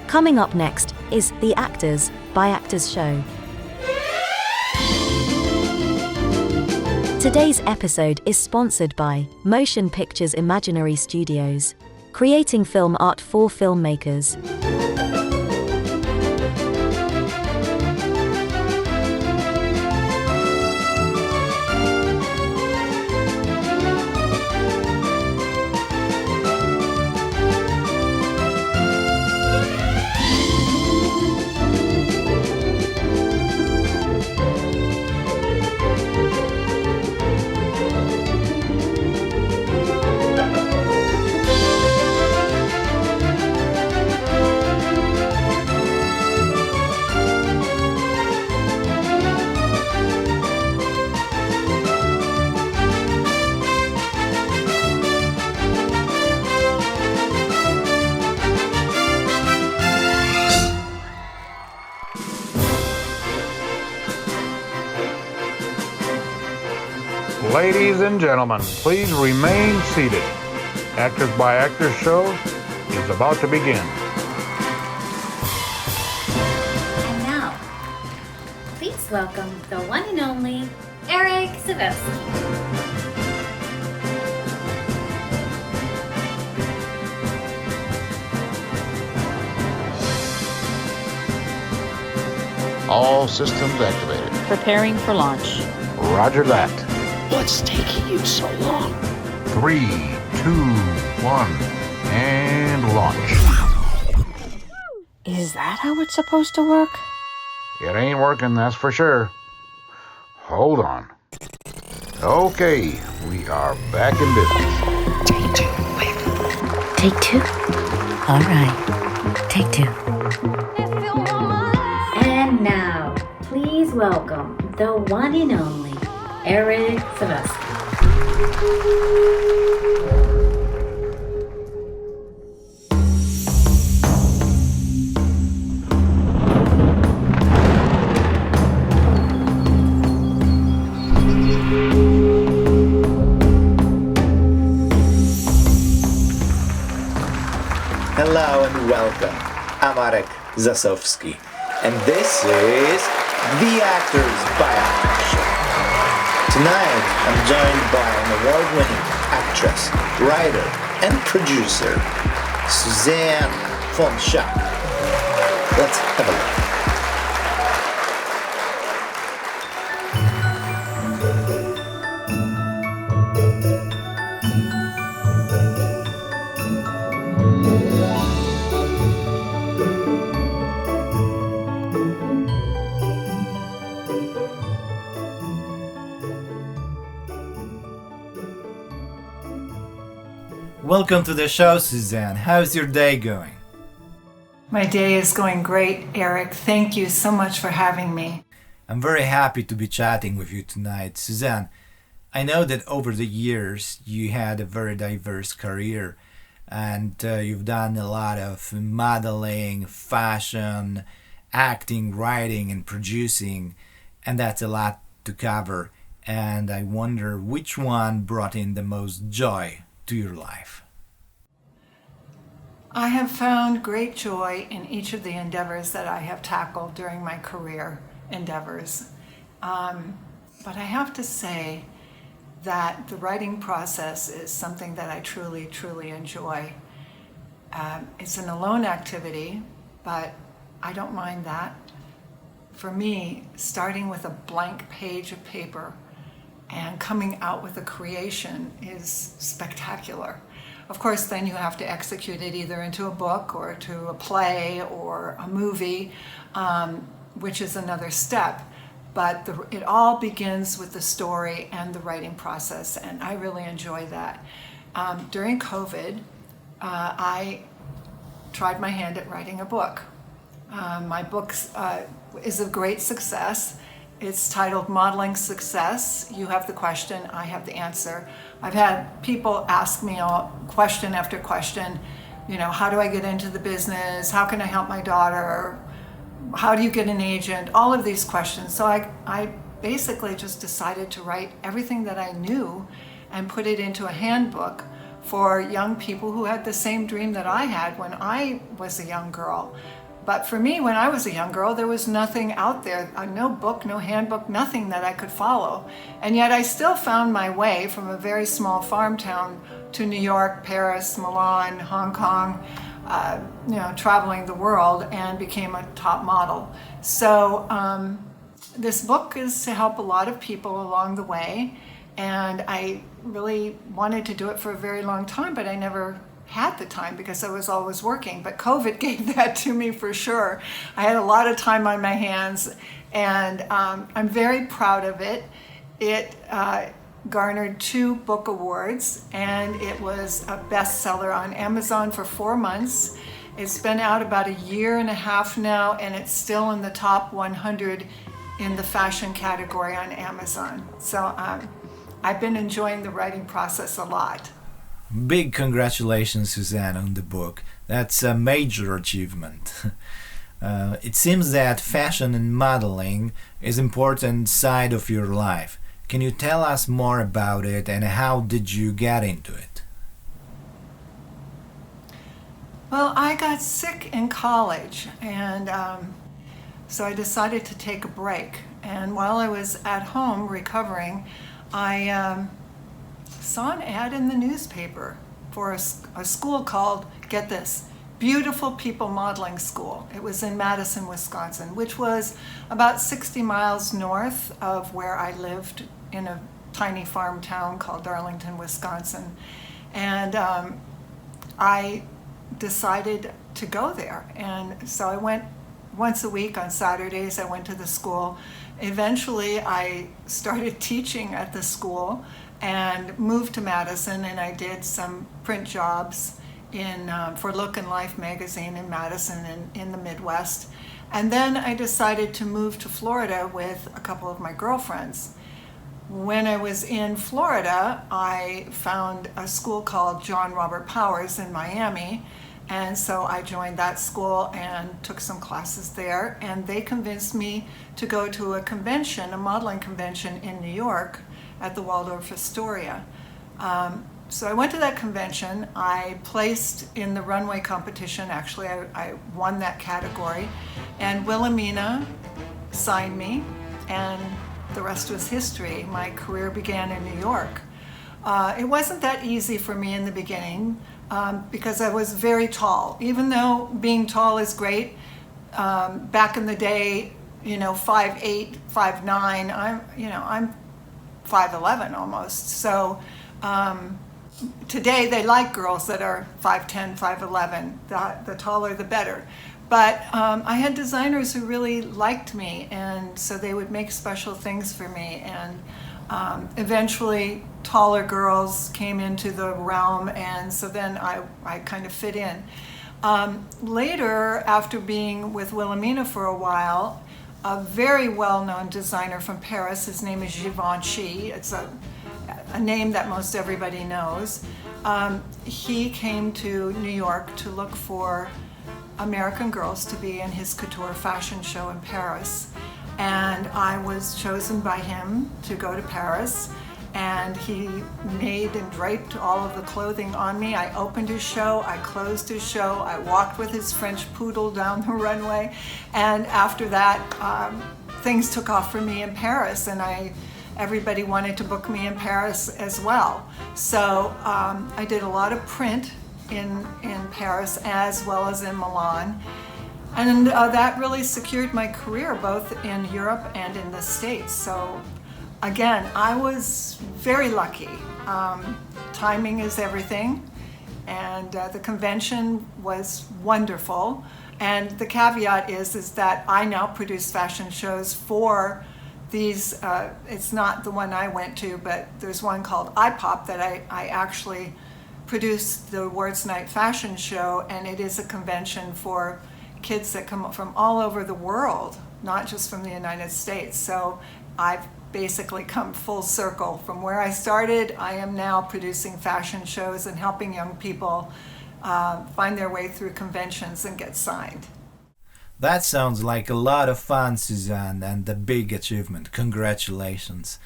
Coming up next is The Actors by Actors Show. Today's episode is sponsored by Motion Pictures Imaginary Studios, creating film art for filmmakers. Ladies and gentlemen, please remain seated. Actors by Actors Show is about to begin. And now, please welcome the one and only Arek Zasowski. All systems activated. Preparing for launch. Roger that. What's taking you so long? 3, 2, 1, and launch. Is that how it's supposed to work? It ain't working, that's for sure. Hold on. Okay, we are back in business. Take two, wait. Take two? All right. Take two. And now, please welcome the one and only Arek Zasowski. Hello and welcome. I'm Arek Zasowski, and this is The Actors by Actors Show. Tonight, I'm joined by an award-winning actress, writer, and producer, Suzanne von Schaack. Let's have a look. Welcome to the show, Suzanne. How's your day going? My day is going great, Arek. Thank you so much for having me. I'm very happy to be chatting with you tonight. Suzanne, I know that over the years you had a very diverse career and you've done a lot of modeling, fashion, acting, writing, and producing, and that's a lot to cover. And I wonder which one brought in the most joy to your life. I have found great joy in each of the endeavors that I have tackled during my career endeavors. But I have to say that the writing process is something that I truly, truly enjoy. It's an alone activity, but I don't mind that. For me, starting with a blank page of paper and coming out with a creation is spectacular. Of course, then you have to execute it either into a book or to a play or a movie, which is another step. But it all begins with the story and the writing process, and I really enjoy that. During COVID, I tried my hand at writing a book. My book is a great success. It's titled Modeling Success. You have the question, I have the answer. I've had people ask me question after question, how do I get into the business? How can I help my daughter? How do you get an agent? All of these questions. So I basically just decided to write everything that I knew and put it into a handbook for young people who had the same dream that I had when I was a young girl. But for me, when I was a young girl, there was nothing out there, no book, no handbook, nothing that I could follow. And yet I still found my way from a very small farm town to New York, Paris, Milan, Hong Kong, traveling the world, and became a top model. So this book is to help a lot of people along the way. And I really wanted to do it for a very long time, but I never had the time because I was always working. But COVID gave that to me for sure. I had a lot of time on my hands, and I'm very proud of it. It garnered 2 book awards, and it was a bestseller on Amazon for 4 months. It's been out about a year and a half now, and it's still in the top 100 in the fashion category on Amazon. So I've been enjoying the writing process a lot. Big congratulations, Suzanne, on the book. That's a major achievement. It seems that fashion and modeling is an important side of your life. Can you tell us more about it, and how did you get into it? Well, I got sick in college, and so I decided to take a break. And while I was at home recovering, I saw an ad in the newspaper for a school called, get this, Beautiful People Modeling School. It was in Madison, Wisconsin, which was about 60 miles north of where I lived in a tiny farm town called Darlington, Wisconsin. And I decided to go there. And so I went once a week on Saturdays. I went to the school. Eventually, I started teaching at the school and moved to Madison, and I did some print jobs for Look and Life magazine in Madison and in the Midwest. And then I decided to move to Florida with a couple of my girlfriends. When I was in Florida, I found a school called John Robert Powers in Miami, and so I joined that school and took some classes there, and they convinced me to go to a convention, a modeling convention in New York at the Waldorf Astoria. So I went to that convention. I placed in the runway competition. Actually, I won that category. And Wilhelmina signed me, and the rest was history. My career began in New York. It wasn't that easy for me in the beginning because I was very tall. Even though being tall is great, back in the day, 5'8", 5'9", I'm 5'11" almost. So today they like girls that are 5'10", 5'11". The taller the better. But I had designers who really liked me, and so they would make special things for me. And eventually taller girls came into the realm, and so then I kind of fit in. Later, after being with Wilhelmina for a while, a very well-known designer from Paris, his name is Givenchy, it's a name that most everybody knows. He came to New York to look for American girls to be in his couture fashion show in Paris. And I was chosen by him to go to Paris, and he made and draped all of the clothing on me. I opened his show, I closed his show, I walked with his French poodle down the runway, and after that, things took off for me in Paris, and everybody wanted to book me in Paris as well. So I did a lot of print in Paris as well as in Milan. And that really secured my career both in Europe and in the States. So again, I was very lucky. Timing is everything. And the convention was wonderful. And the caveat is that I now produce fashion shows for these, it's not the one I went to, but there's one called iPop that I actually produced the Awards Night Fashion Show, and it is a convention for kids that come from all over the world, not just from the United States. So I've basically come full circle. From where I started, I am now producing fashion shows and helping young people find their way through conventions and get signed. That sounds like a lot of fun, Suzanne, and a big achievement. Congratulations.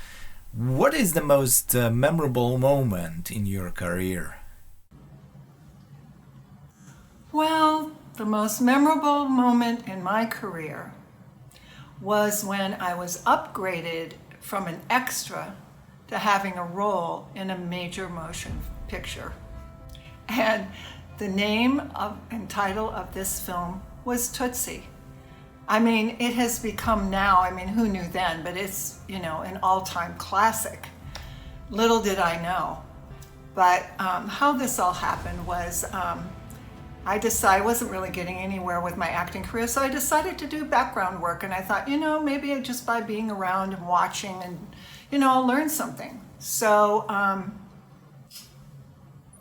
What is the most memorable moment in your career? Well, the most memorable moment in my career was when I was upgraded from an extra to having a role in a major motion picture. And the name and title of this film was Tootsie. I mean, it has become now, I mean, who knew then, but it's, an all-time classic. Little did I know. But how this all happened was I wasn't really getting anywhere with my acting career, so I decided to do background work. And I thought, maybe just by being around and watching and, I'll learn something. So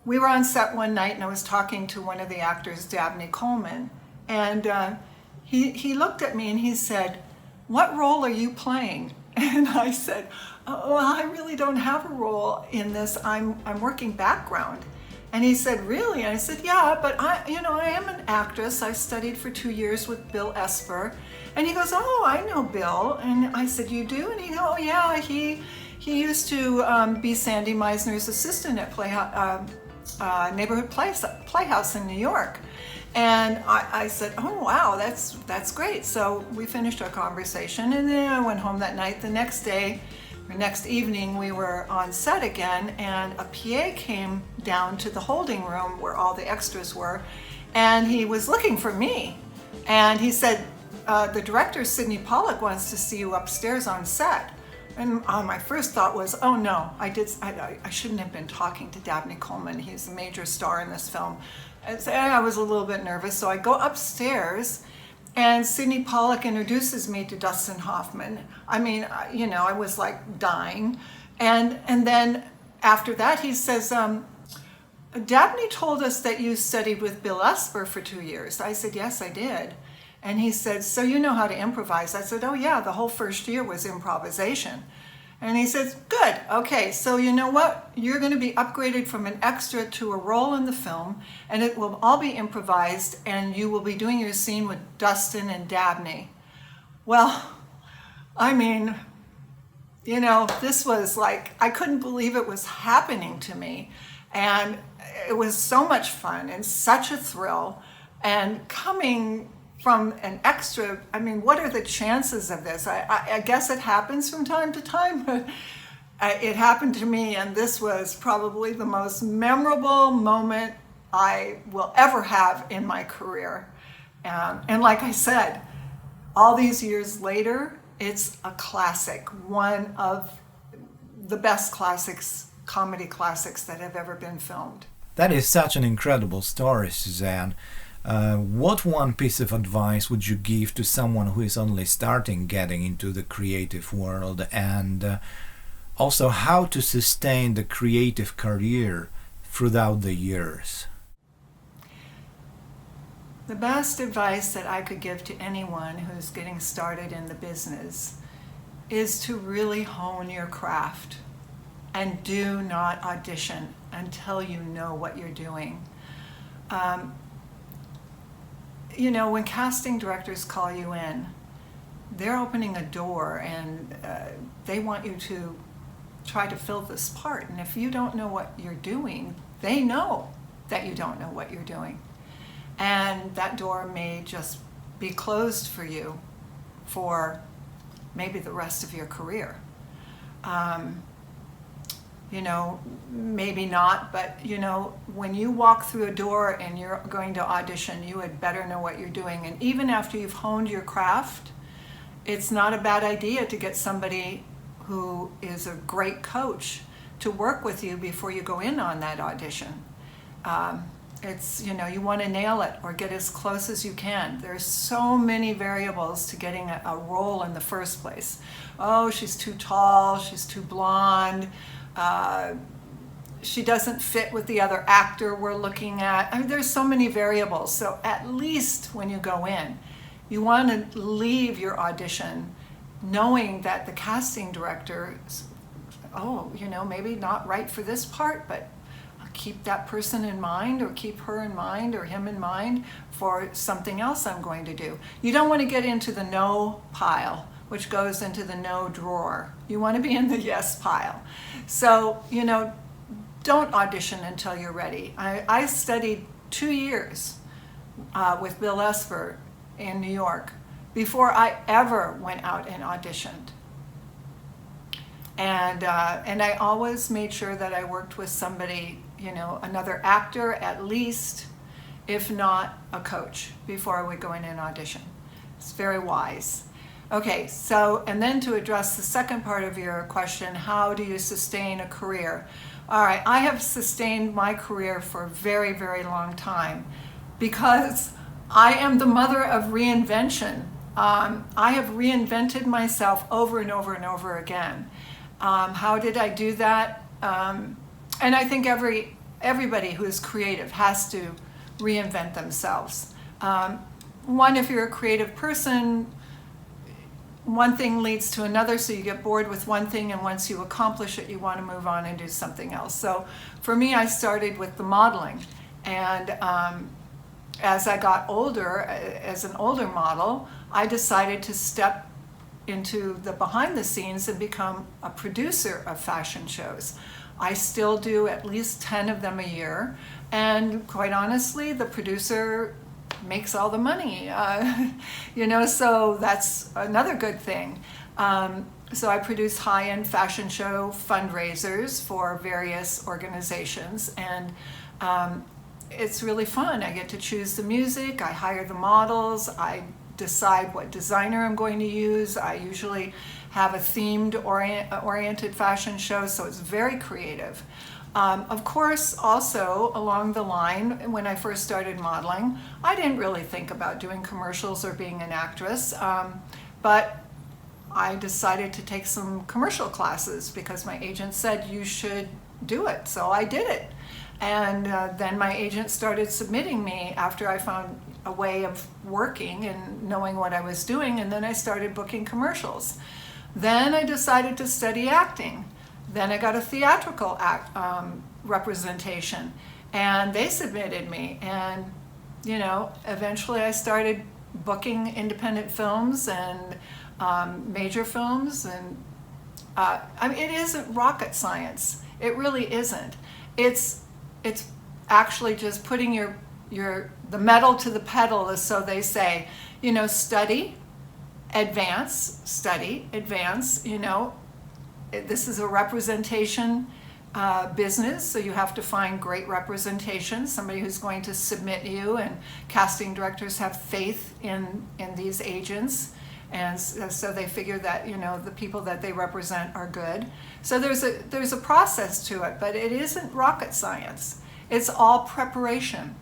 we were on set one night and I was talking to one of the actors, Dabney Coleman, and he looked at me and he said, "What role are you playing?" And I said, "Oh, well, I really don't have a role in this. I'm working background." And he said, "Really?" And I said, "Yeah, but I am an actress. I studied for 2 years with Bill Esper." And he goes, "Oh, I know Bill." And I said, "You do?" And he goes, "Oh, yeah, he used to be Sandy Meisner's assistant at Neighborhood Playhouse in New York." And I said, "Oh, wow, that's great." So we finished our conversation, and then I went home that night. The next evening, we were on set again, and a PA came down to the holding room where all the extras were, and he was looking for me. And he said, "The director, Sidney Pollack, wants to see you upstairs on set." And my first thought was, oh no, I shouldn't have been talking to Dabney Coleman. He's a major star in this film. And so I was a little bit nervous, so I go upstairs, and Sidney Pollack introduces me to Dustin Hoffman. I mean, I was like dying. And then after that, he says, "Dabney told us that you studied with Bill Esper for 2 years." I said, "Yes, I did." And he said, "So you know how to improvise?" I said, "Oh yeah, the whole first year was improvisation." And he says, "Good, okay, so you know what? You're going to be upgraded from an extra to a role in the film, and it will all be improvised, and you will be doing your scene with Dustin and Dabney." Well, I mean, this was like, I couldn't believe it was happening to me. And it was so much fun and such a thrill. And coming from an extra, I mean, what are the chances of this? I guess it happens from time to time, but it happened to me, and this was probably the most memorable moment I will ever have in my career. And like I said, all these years later, it's a classic, one of the best comedy classics that have ever been filmed. That is such an incredible story, Suzanne. What one piece of advice would you give to someone who is only starting getting into the creative world, and also how to sustain the creative career throughout the years? The best advice that I could give to anyone who's getting started in the business is to really hone your craft and do not audition until you know what you're doing. When casting directors call you in, they're opening a door, and they want you to try to fill this part. And if you don't know what you're doing, they know that you don't know what you're doing. And that door may just be closed for you for maybe the rest of your career. Maybe not, but when you walk through a door and you're going to audition, you had better know what you're doing. And even after you've honed your craft, it's not a bad idea to get somebody who is a great coach to work with you before you go in on that audition. You want to nail it or get as close as you can. There's so many variables to getting a role in the first place. Oh, she's too tall, she's too blonde, she doesn't fit with the other actor we're looking at. I mean, there's so many variables. So at least when you go in, you want to leave your audition knowing that the casting director, maybe not right for this part, but keep that person in mind, or keep her in mind, or him in mind for something else I'm going to do. You don't want to get into the no pile, which goes into the no drawer. You want to be in the yes pile. So, don't audition until you're ready. I studied 2 years with Bill Esper in New York before I ever went out and auditioned. And I always made sure that I worked with somebody, another actor at least, if not a coach, before I would go in and audition. It's very wise. Okay, so, and then to address the second part of your question, how do you sustain a career? All right, I have sustained my career for a very, very long time because I am the mother of reinvention. I have reinvented myself over and over and over again. How did I do that? And I think everybody who is creative has to reinvent themselves. One, if you're a creative person, one thing leads to another, so you get bored with one thing, and once you accomplish it, you want to move on and do something else. So for me, I started with the modeling, and as I got older, as an older model, I decided to step into the behind the scenes and become a producer of fashion shows. I still do at least 10 of them a year, and quite honestly, the producer makes all the money, so that's another good thing. So I produce high-end fashion show fundraisers for various organizations, and it's really fun. I get to choose the music, I hire the models, I decide what designer I'm going to use. I usually have a themed oriented fashion show, so it's very creative. Of course, also along the line, when I first started modeling, I didn't really think about doing commercials or being an actress, but I decided to take some commercial classes because my agent said you should do it, so I did it. And then my agent started submitting me after I found a way of working and knowing what I was doing, and then I started booking commercials. Then I decided to study acting. Then I got a theatrical representation, and they submitted me, and eventually I started booking independent films and major films, and it isn't rocket science. It really isn't. It's actually just putting the metal to the pedal, as so they say. Study, advance, This is a representation business, so you have to find great representation, somebody who's going to submit you, and casting directors have faith in these agents, and so they figure that the people that they represent are good. So there's a process to it, but it isn't rocket science. It's all preparation.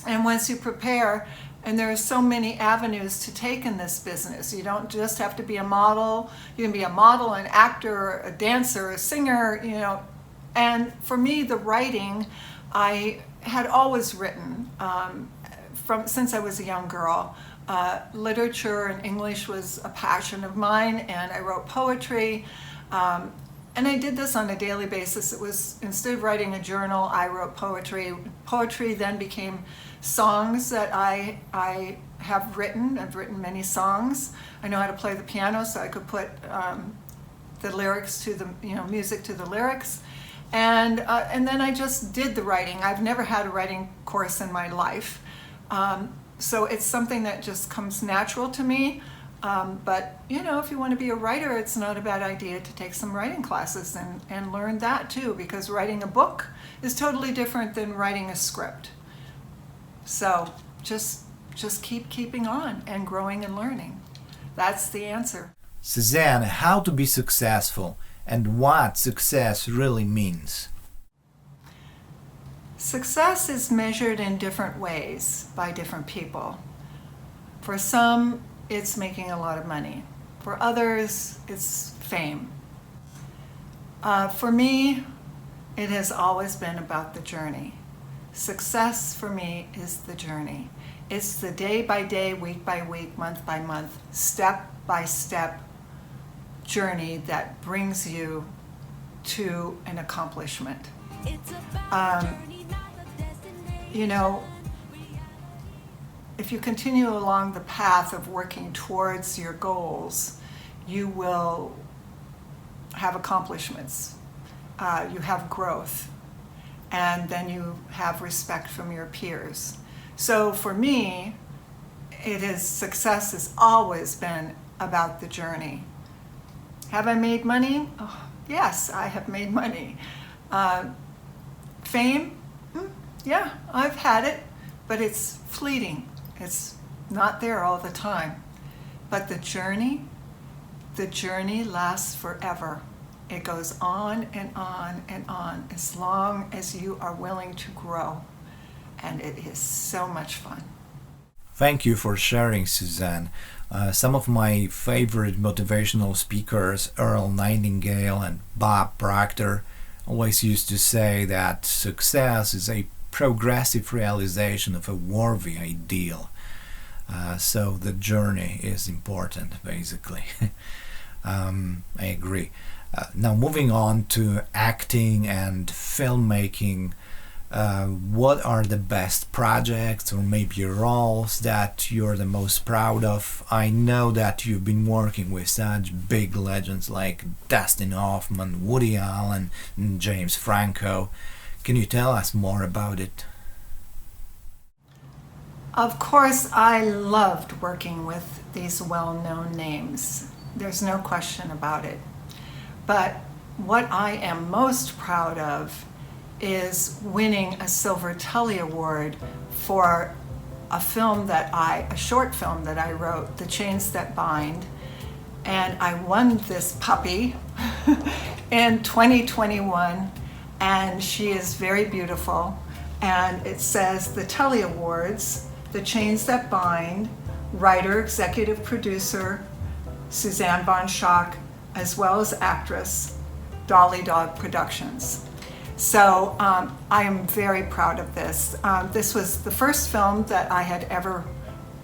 And once you prepare, and there are so many avenues to take in this business. You don't just have to be a model. You can be a model, an actor, a dancer, a singer, And for me, the writing, I had always written since I was a young girl. Literature and English was a passion of mine, and I wrote poetry. And I did this on a daily basis. It was, instead of writing a journal, I wrote poetry. Poetry then became songs that I have written. I've written many songs. I know how to play the piano, so I could put the lyrics to the, music to the lyrics. And then I just did the writing. I've never had a writing course in my life. So it's something that just comes natural to me. But if you want to be a writer, it's not a bad idea to take some writing classes and learn that too, because writing a book is totally different than writing a script. So just keeping on and growing and learning. That's the answer. Suzanne, how to be successful and what success really means? Success is measured in different ways by different people. For some, it's making a lot of money. For others, it's fame. For me, it has always been about the journey. Success for me is the journey. It's the day by day, week by week, month by month, step by step journey that brings you to an accomplishment. If you continue along the path of working towards your goals, you will have accomplishments. You have growth, and then you have respect from your peers. So for me, success has always been about the journey. Have I made money? Oh, yes, I have made money. Fame? Yeah, I've had it, but it's fleeting. It's not there all the time. But the journey lasts forever. It goes on and on and on as long as you are willing to grow. And it is so much fun. Thank you for sharing, Suzanne. Some of my favorite motivational speakers, Earl Nightingale and Bob Proctor, always used to say that success is a progressive realization of a worthy ideal. So the journey is important, basically. I agree. Now moving on to acting and filmmaking, what are the best projects or maybe roles that you're the most proud of? I know that you've been working with such big legends like Dustin Hoffman, Woody Allen, and James Franco. Can you tell us more about it? Of course, I loved working with these well-known names. There's no question about it. But what I am most proud of is winning a Silver Telly Award for a short film that I wrote, The Chains That Bind. And I won this puppy in 2021, and she is very beautiful. And it says the Telly Awards, The Chains That Bind, writer, executive producer, Suzanne von Schaack, as well as actress, Dolly Dog Productions. So I am very proud of this. This was the first film that I had ever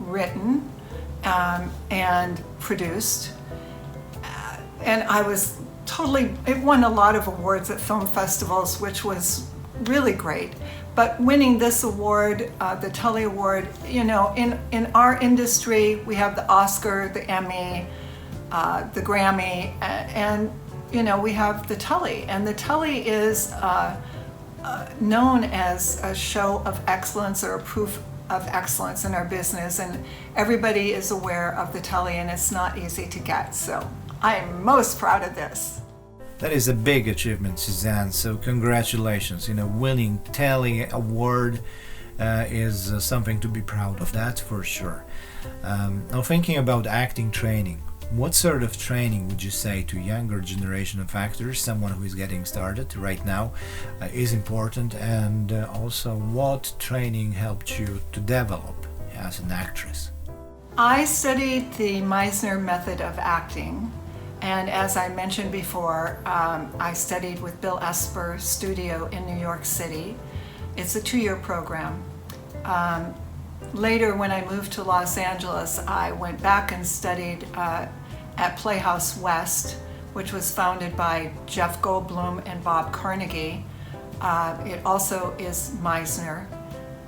written and produced. And I was it won a lot of awards at film festivals, which was really great. But winning this award, the Telly Award, in our industry, we have the Oscar, the Emmy, the Grammy, and we have the Telly. And the Telly is known as a show of excellence or a proof of excellence in our business. And everybody is aware of the Telly, and it's not easy to get. So I am most proud of this. That is a big achievement, Suzanne, so congratulations. Winning Telly Award is something to be proud of, that's for sure. Now thinking about acting training, what sort of training would you say to younger generation of actors, someone who is getting started right now, is important, and also what training helped you to develop as an actress? I studied the Meisner method of acting. And as I mentioned before, I studied with Bill Esper Studio in New York City. It's a 2-year program. Later, when I moved to Los Angeles, I went back and studied at Playhouse West, which was founded by Jeff Goldblum and Bob Carnegie. It also is Meisner.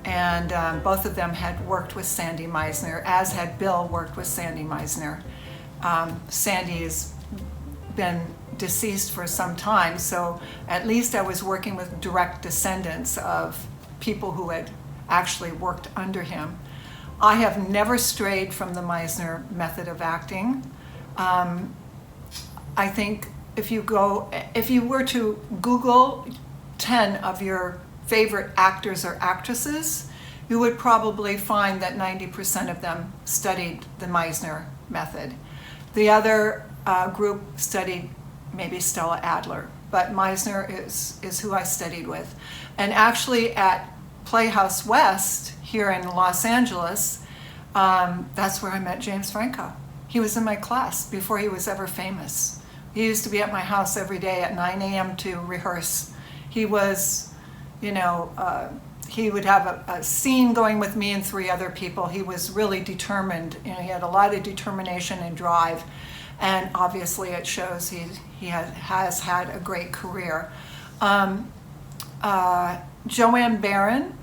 And both of them had worked with Sandy Meisner, as had Bill worked with Sandy Meisner. Sandy has been deceased for some time, so at least I was working with direct descendants of people who had actually worked under him. I have never strayed from the Meisner method of acting. I think if you were to Google 10 of your favorite actors or actresses, you would probably find that 90% of them studied the Meisner method. The other group studied maybe Stella Adler, but Meisner is who I studied with. And actually at Playhouse West here in Los Angeles, that's where I met James Franco. He was in my class before he was ever famous. He used to be at my house every day at 9 a.m. to rehearse. He was, he would have a scene going with me and 3 other people. He was really determined. He had a lot of determination and drive. And obviously it shows he has had a great career. Joanne Barron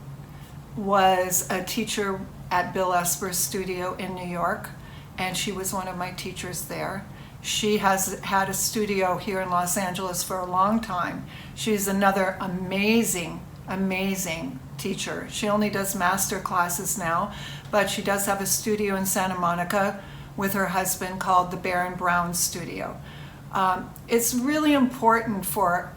was a teacher at Bill Esper's studio in New York, and she was one of my teachers there. She has had a studio here in Los Angeles for a long time. She's another amazing amazing teacher. She only does master classes now, but she does have a studio in Santa Monica with her husband called the Baron Brown Studio. It's really important for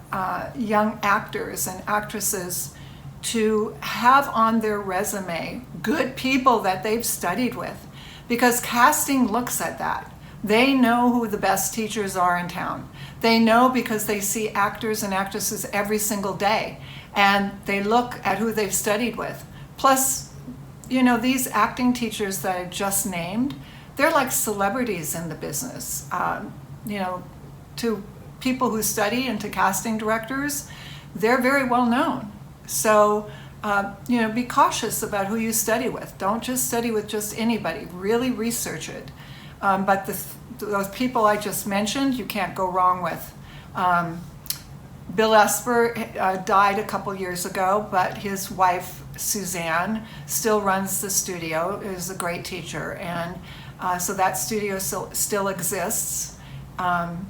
young actors and actresses to have on their resume good people that they've studied with, because casting looks at that. They know who the best teachers are in town. They know because they see actors and actresses every single day, and they look at who they've studied with. Plus, you know, these acting teachers that I just named, they're like celebrities in the business. You know, to people who study and to casting directors, they're very well known. So, you know, be cautious about who you study with. Don't just study with just anybody. Really research it. But those people I just mentioned, you can't go wrong with. Bill Esper died a couple years ago, but his wife, Suzanne, still runs the studio, is a great teacher. And so that studio still exists. And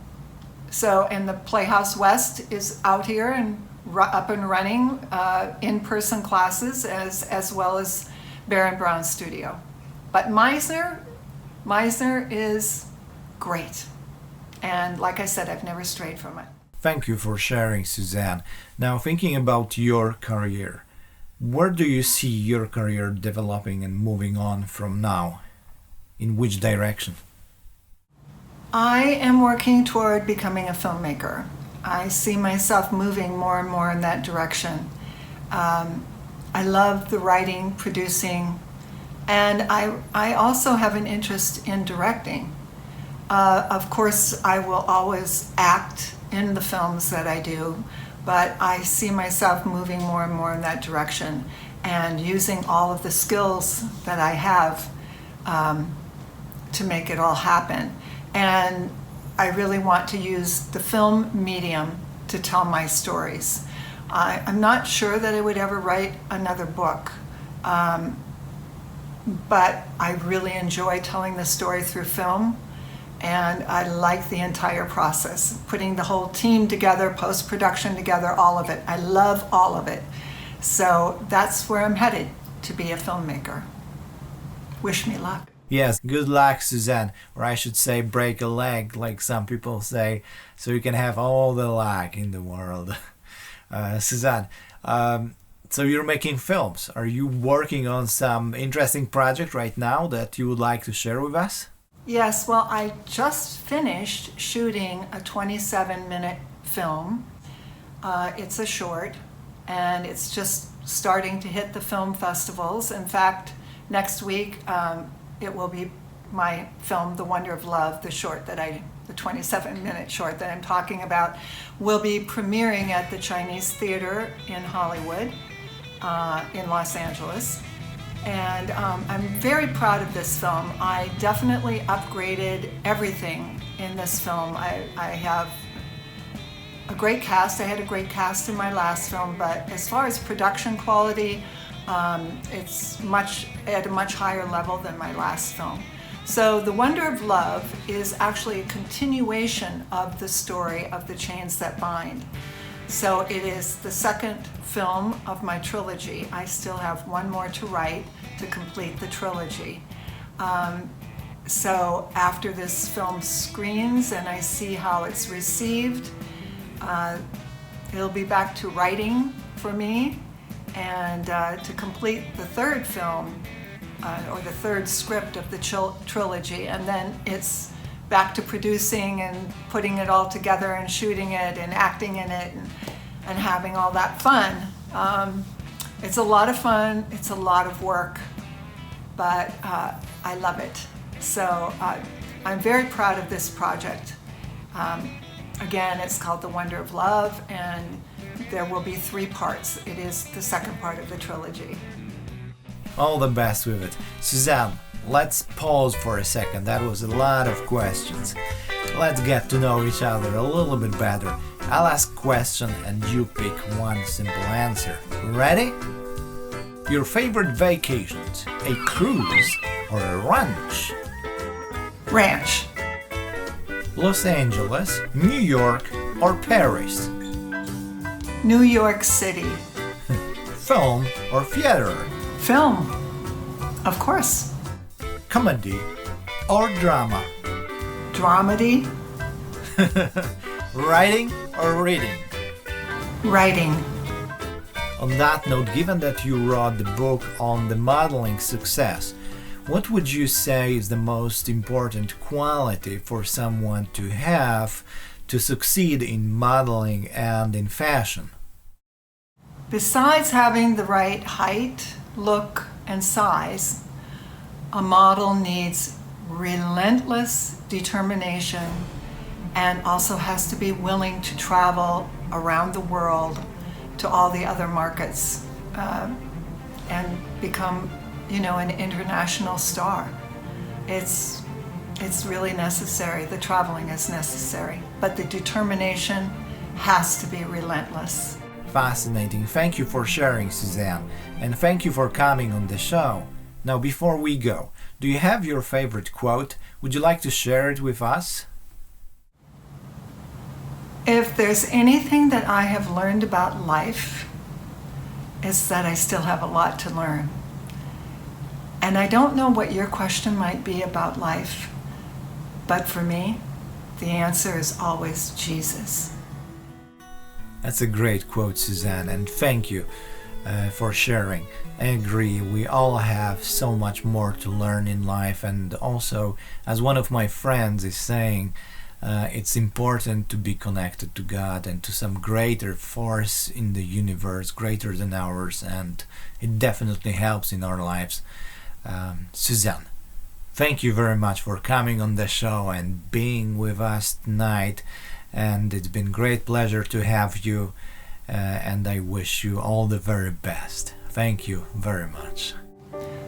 the Playhouse West is out here and up and running, in-person classes as well as Baron Brown Studio. But Meisner is great. And like I said, I've never strayed from it. Thank you for sharing, Suzanne. Now, thinking about your career, where do you see your career developing and moving on from now? In which direction? I am working toward becoming a filmmaker. I see myself moving more and more in that direction. I love the writing, producing, and I also have an interest in directing. Of course, I will always act in the films that I do, but I see myself moving more and more in that direction and using all of the skills that I have to make it all happen. And I really want to use the film medium to tell my stories. I'm not sure that I would ever write another book, but I really enjoy telling the story through film, and I like the entire process, putting the whole team together, post-production together, all of it. I love all of it. So that's where I'm headed, to be a filmmaker. Wish me luck. Yes, good luck, Suzanne, or I should say break a leg, like some people say, so you can have all the luck in the world. Suzanne, so you're making films. Are you working on some interesting project right now that you would like to share with us? Yes, well, I just finished shooting a 27-minute film. It's a short, and it's just starting to hit the film festivals. In fact, next week, it will be my film, The Wonder of Love, the 27-minute short that I'm talking about, will be premiering at the Chinese Theater in Hollywood, in Los Angeles. And I'm very proud of this film. I definitely upgraded everything in this film. I have a great cast. I had a great cast in my last film, but as far as production quality, it's at a much higher level than my last film. So The Wonder of Love is actually a continuation of the story of The Chains That Bind. So it is the second film of my trilogy. I still have one more to write to complete the trilogy. So after this film screens and I see how it's received, it'll be back to writing for me, and to complete the third film, or the third script of the trilogy, and then it's back to producing and putting it all together and shooting it and acting in it and having all that fun. It's a lot of fun, it's a lot of work, but I love it. So I'm very proud of this project. Again, it's called The Wonder of Love, and there will be 3 parts. It is the second part of the trilogy. All the best with it. Suzanne, let's pause for a second. That was a lot of questions. Let's get to know each other a little bit better. I'll ask a question and you pick one simple answer. Ready? Your favorite vacations, a cruise or a ranch? Ranch. Los Angeles, New York or Paris? New York City. film or theater? Film, of course. Comedy or drama? Dramedy, Writing or reading? writing. On that note, given that you wrote the book on the modeling success, what would you say is the most important quality for someone to have to succeed in modeling and in fashion? Besides having the right height, look, and size, a model needs relentless determination and also has to be willing to travel around the world to all the other markets and become, an international star. It's really necessary. The traveling is necessary, but the determination has to be relentless. Fascinating. Thank you for sharing, Suzanne, and thank you for coming on the show. Now, before we go, do you have your favorite quote? Would you like to share it with us? If there's anything that I have learned about life, it's that I still have a lot to learn. And I don't know what your question might be about life, but for me, the answer is always Jesus. That's a great quote, Suzanne, and thank you for sharing. I agree, we all have so much more to learn in life, and also, as one of my friends is saying, it's important to be connected to God and to some greater force in the universe, greater than ours, and it definitely helps in our lives. Suzanne, thank you very much for coming on the show and being with us tonight, and it's been great pleasure to have you, and I wish you all the very best. Thank you very much.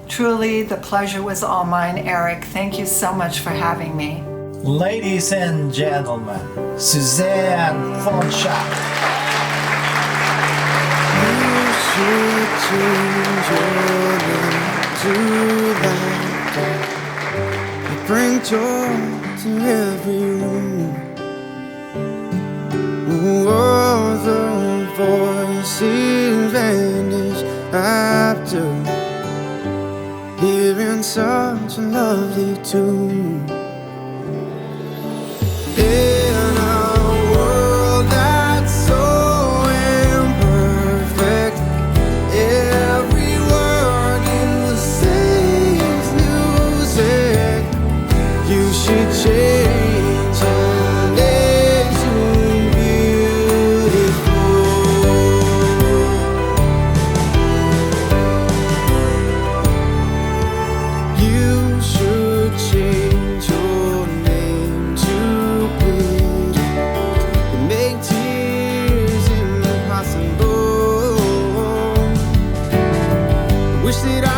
Truly, the pleasure was all mine, Eric. Thank you so much for having me. Ladies and gentlemen, Suzanne von Schaack. You should change your name to that. You bring joy to every room. All the voices vanish after hearing such a lovely tune. In a world that's so imperfect, every word you say is music. You should change your name to beautiful. You should change your name to pretty and make tears impossible. I wish that I